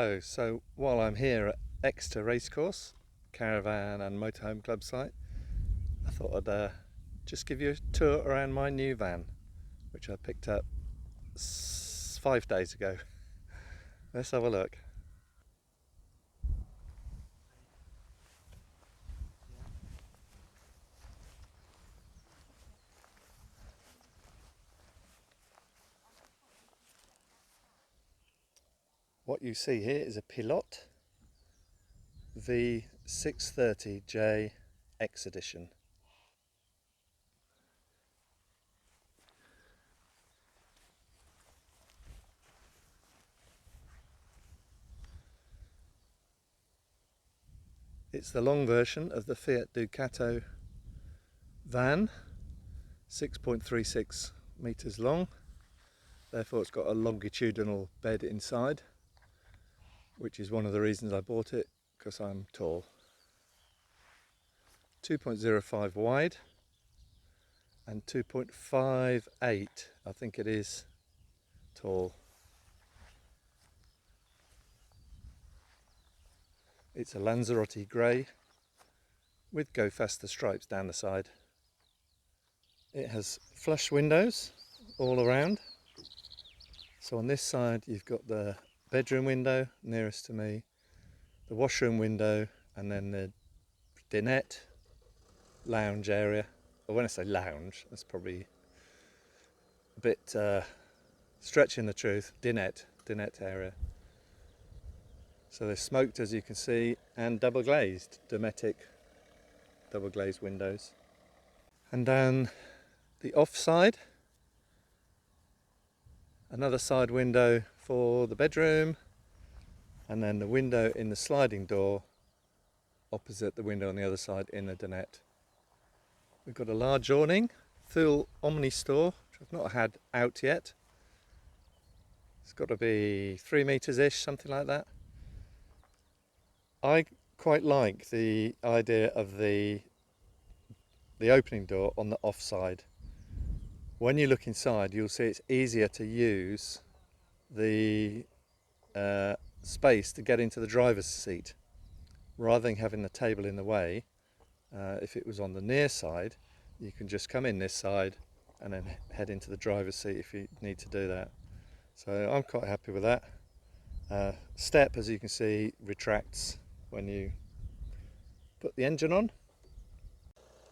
Hello, so while I'm here at Exeter Racecourse, Caravan and Motorhome Club site, I thought I'd just give you a tour around my new van, which I picked up 5 days ago. Let's have a look. What you see here is a Pilote V630J X Edition. It's the long version of the Fiat Ducato van, 6.36 meters long. Therefore it's got a longitudinal bed inside, which is one of the reasons I bought it, because I'm tall. 2.05 wide and 2.58 I think it is tall. It's a Lanzarote grey with Go Faster stripes down the side. It has flush windows all around. So on this side you've got the bedroom window nearest to me, the washroom window, and then the dinette lounge area. Or when I say lounge, that's probably a bit stretching the truth. Dinette area. So they're smoked, as you can see, and double glazed, Dometic double glazed windows. And down the off side, another side window for the bedroom, and then the window in the sliding door opposite the window on the other side in the dinette. We've got a large awning, full Omni store, which I've not had out yet. It's got to be 3 meters-ish, something like that. I quite like the idea of the opening door on the off side. When you look inside, you'll see it's easier to use the space to get into the driver's seat rather than having the table in the way. If it was on the near side, you can just come in this side and then head into the driver's seat if you need to do that. So I'm quite happy with that. Step, as you can see, retracts when you put the engine on.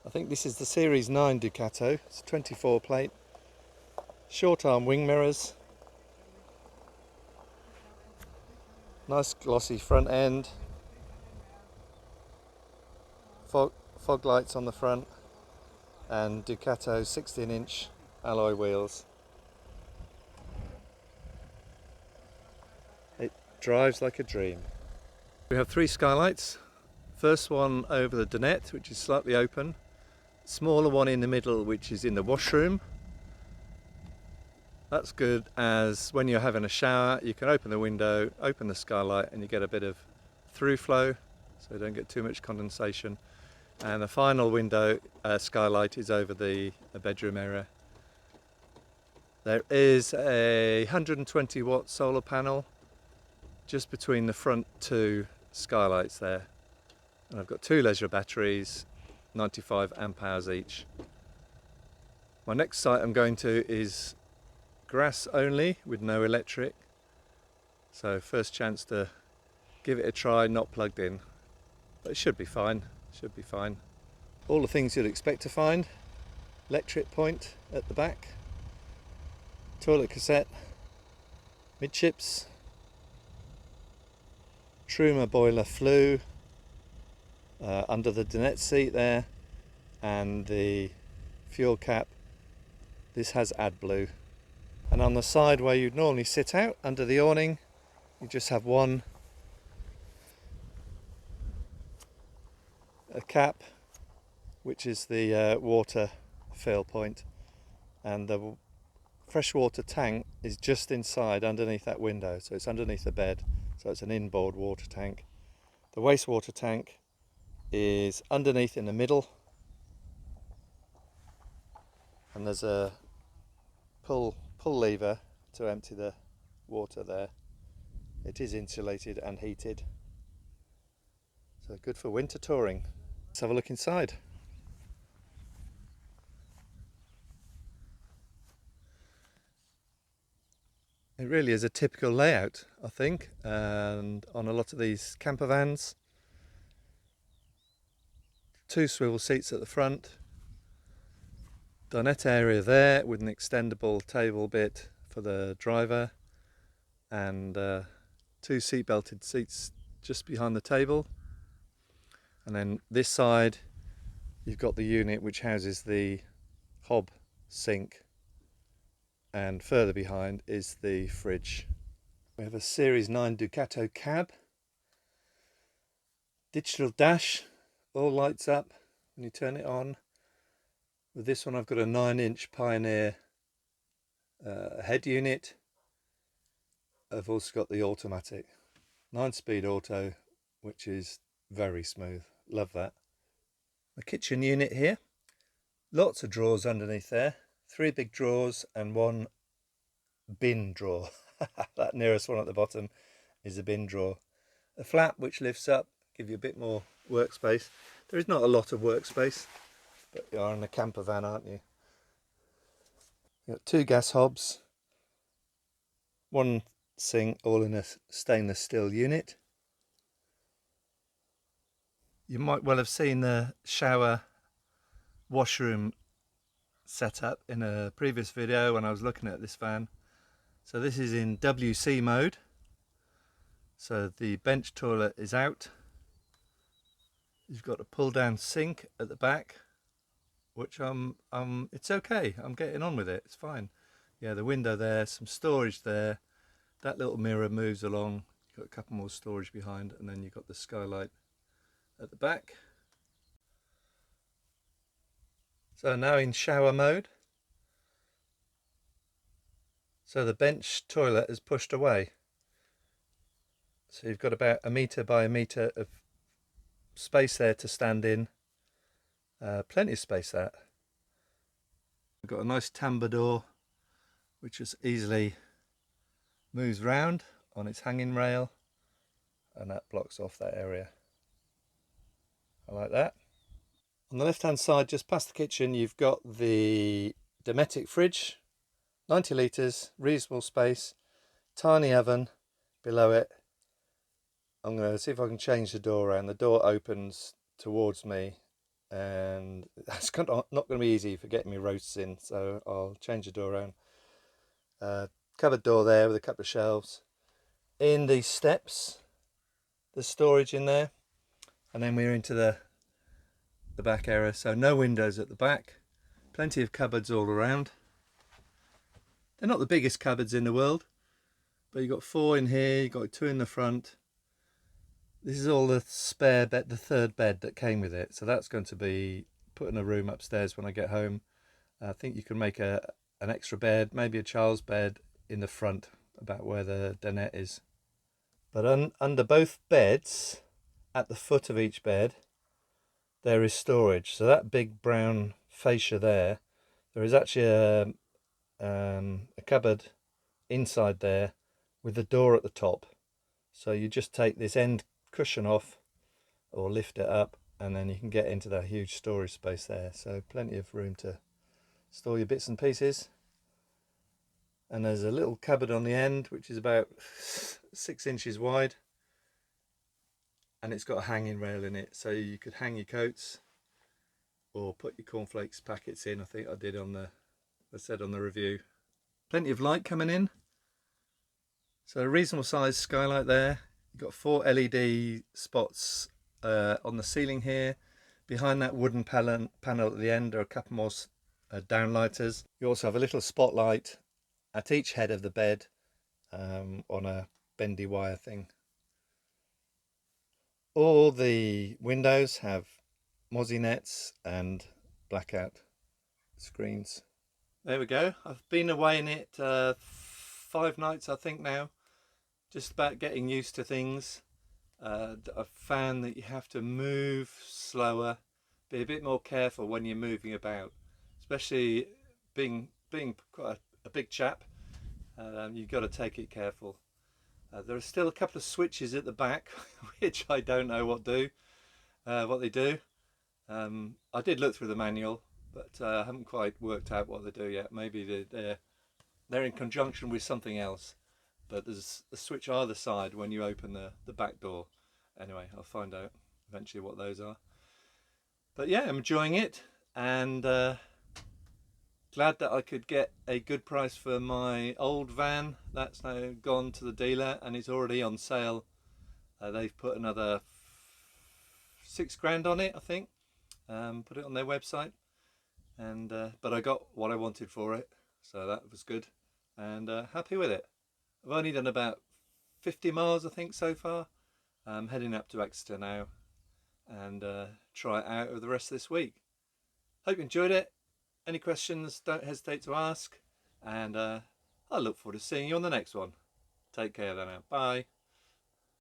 I think this is the Series 9 Ducato. It's a 24 plate, short arm wing mirrors, nice glossy front end, fog lights on the front, and Ducato 16-inch alloy wheels. It drives like a dream. We have 3 skylights. First one over the dinette, which is slightly open. Smaller one in the middle, which is in the washroom. That's good, as when you're having a shower you can open the window, open the skylight, and you get a bit of through flow, so you don't get too much condensation. And the final window skylight is over the bedroom area. There is a 120 watt solar panel just between the front 2 skylights there, and I've got 2 leisure batteries, 95 amp hours each. My next site I'm going to is grass only with no electric, so first chance to give it a try, not plugged in, but it should be fine. All the things you'd expect to find: electric point at the back, toilet cassette, midships, Truma boiler flue under the dinette seat there, and the fuel cap. This has AdBlue. And on the side where you'd normally sit out under the awning, you just have a cap, which is the water fill point, and the freshwater tank is just inside underneath that window, so it's underneath the bed, so it's an inboard water tank. The wastewater tank is underneath in the middle, and there's a pull lever to empty the water there. It is insulated and heated, so good for winter touring. Let's have a look inside. It really is a typical layout, I think, and on a lot of these camper vans. 2 swivel seats at the front, dinette area there with an extendable table bit for the driver, and 2 seat belted seats just behind the table. And then this side you've got the unit which houses the hob sink, and further behind is the fridge. We have a Series 9 Ducato cab, digital dash, all lights up when you turn it on. With this one I've got a 9-inch Pioneer head unit. I've also got the automatic 9-speed auto, which is very smooth, love that. The kitchen unit here, lots of drawers underneath there, 3 big drawers and 1 bin drawer. That nearest one at the bottom is a bin drawer. A flap which lifts up, give you a bit more workspace. There is not a lot of workspace, but you are in a camper van, aren't you? You've got 2 gas hobs, 1 sink, all in a stainless steel unit. You might well have seen the shower washroom setup in a previous video when I was looking at this van. So this is in WC mode. So the bench toilet is out. You've got a pull down sink at the back, which it's okay. I'm getting on with it. It's fine. Yeah, the window there, some storage there. That little mirror moves along. You've got a couple more storage behind, and then you've got the skylight at the back. So now in shower mode. So the bench toilet is pushed away. So you've got about 1 metre by 1 metre of space there to stand in. Plenty of space that. We've got a nice tambour door which just easily moves round on its hanging rail, and that blocks off that area. I like that. On the left hand side, just past the kitchen, you've got the Dometic fridge, 90 litres, reasonable space, tiny oven below it. I'm going to see if I can change the door around. The door opens towards me, and that's not going to be easy for getting me roasts in, so I'll change the door around. Cupboard door there with a couple of shelves. In these steps, there's storage in there, and then we're into the back area, so no windows at the back, plenty of cupboards all around. They're not the biggest cupboards in the world, but you've got 4 in here, you've got 2 in the front. This is all the spare bed, the 3rd bed that came with it, so that's going to be put in a room upstairs when I get home. I think you can make an extra bed, maybe a child's bed in the front, about where the dinette is. But under both beds, at the foot of each bed, there is storage. So that big brown fascia there is actually a cupboard inside there with the door at the top. So you just take this end cushion off or lift it up, and then you can get into that huge storage space there. So plenty of room to store your bits and pieces. And there's a little cupboard on the end which is about 6 inches wide, and it's got a hanging rail in it, so you could hang your coats or put your cornflakes packets in. I think I did I said on the review. Plenty of light coming in, so a reasonable sized skylight there. You've got 4 LED spots on the ceiling here. Behind that wooden panel at the end are a couple more downlighters. You also have a little spotlight at each head of the bed on a bendy wire thing. All the windows have mozzie nets and blackout screens. There we go. I've been away in it 5 nights I think now, just about getting used to things. I've found that you have to move slower, be a bit more careful when you're moving about, especially being quite a big chap. You've got to take it careful. There are still a couple of switches at the back which I don't know what they do. I did look through the manual, but I haven't quite worked out what they do yet. Maybe they're in conjunction with something else, but there's a switch either side when you open the back door. Anyway, I'll find out eventually what those are. But yeah, I'm enjoying it, and glad that I could get a good price for my old van. That's now gone to the dealer and it's already on sale. They've put another £6 on it, I think. Put it on their website, and but I got what I wanted for it, so that was good, and happy with it. I've only done about 50 miles, I think, so far. I'm heading up to Exeter now, and try it out over the rest of this week. Hope you enjoyed it. Any questions, don't hesitate to ask, and I look forward to seeing you on the next one. Take care then now. Bye.